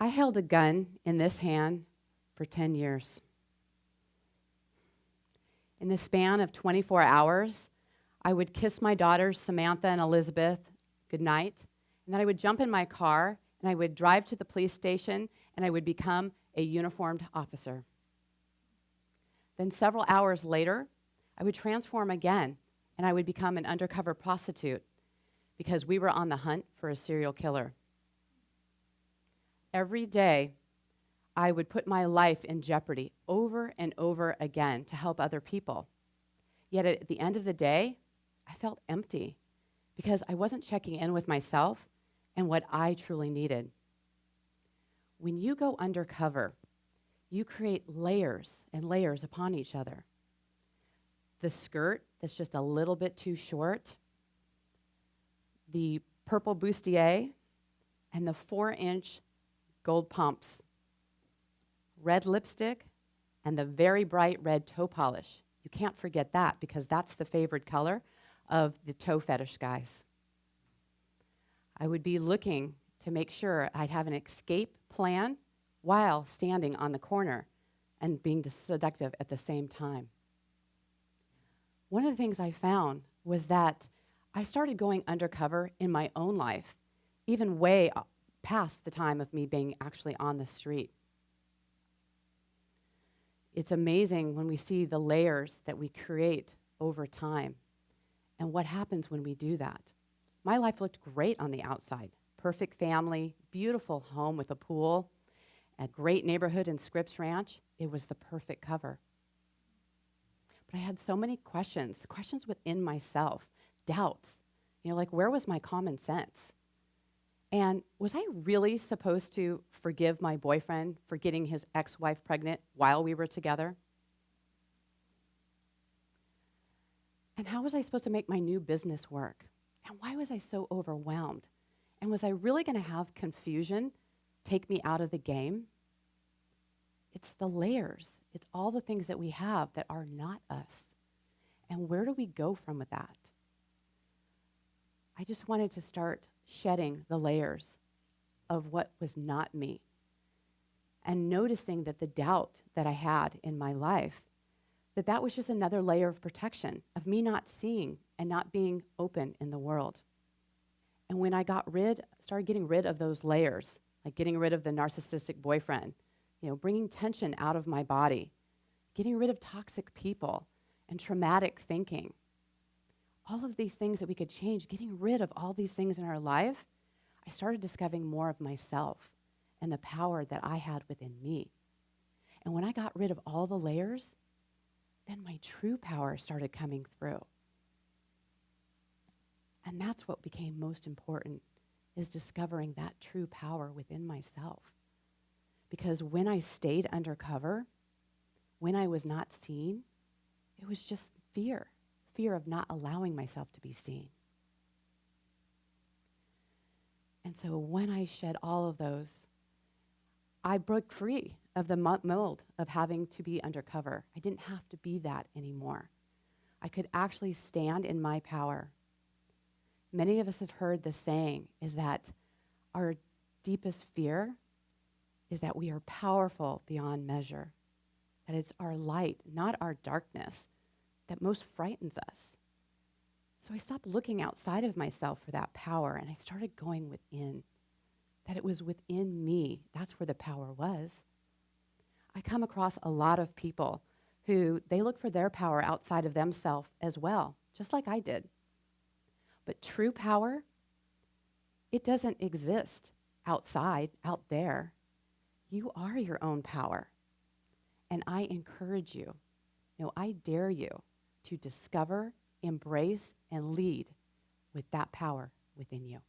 I held a gun in this hand for 10 years. In the span of 24 hours, I would kiss my daughters, Samantha and Elizabeth, goodnight, and then I would jump in my car, and I would drive to the police station, and I would become a uniformed officer. Then several hours later, I would transform again, and I would become an undercover prostitute because we were on the hunt for a serial killer. Every day, I would put my life in jeopardy over and over again to help other people. Yet at the end of the day, I felt empty because I wasn't checking in with myself and what I truly needed. When you go undercover, you create layers and layers upon each other. The skirt that's just a little bit too short, the purple bustier, and the 4-inch gold pumps, red lipstick, and the very bright red toe polish. You can't forget that because that's the favorite color of the toe fetish guys. I would be looking to make sure I'd have an escape plan while standing on the corner and being seductive at the same time. One of the things I found was that I started going undercover in my own life, even way past the time of me being actually on the street. It's amazing when we see the layers that we create over time and what happens when we do that. My life looked great on the outside. Perfect family, beautiful home with a pool, a great neighborhood in Scripps Ranch. It was the perfect cover. But I had so many questions within myself, doubts. Like where was my common sense? And was I really supposed to forgive my boyfriend for getting his ex-wife pregnant while we were together? And how was I supposed to make my new business work? And why was I so overwhelmed? And was I really going to have confusion take me out of the game? It's the layers. It's all the things that we have that are not us. And where do we go from with that? I just wanted to start shedding the layers of what was not me and noticing that the doubt that I had in my life, that was just another layer of protection, of me not seeing and not being open in the world. And when I started getting rid of those layers, like getting rid of the narcissistic boyfriend, bringing tension out of my body, getting rid of toxic people and traumatic thinking, all of these things that we could change, getting rid of all these things in our life, I started discovering more of myself and the power that I had within me. And when I got rid of all the layers, then my true power started coming through. And that's what became most important, is discovering that true power within myself. Because when I stayed undercover, when I was not seen, it was just fear of not allowing myself to be seen. And so when I shed all of those, I broke free of the mold of having to be undercover. I didn't have to be that anymore. I could actually stand in my power. Many of us have heard the saying is that our deepest fear is that we are powerful beyond measure, that it's our light, not our darkness, that most frightens us. So I stopped looking outside of myself for that power, and I started going within, that it was within me. That's where the power was. I come across a lot of people who they look for their power outside of themselves as well, just like I did. But true power, it doesn't exist outside, out there. You are your own power. And I encourage you, I dare you to discover, embrace, and lead with that power within you.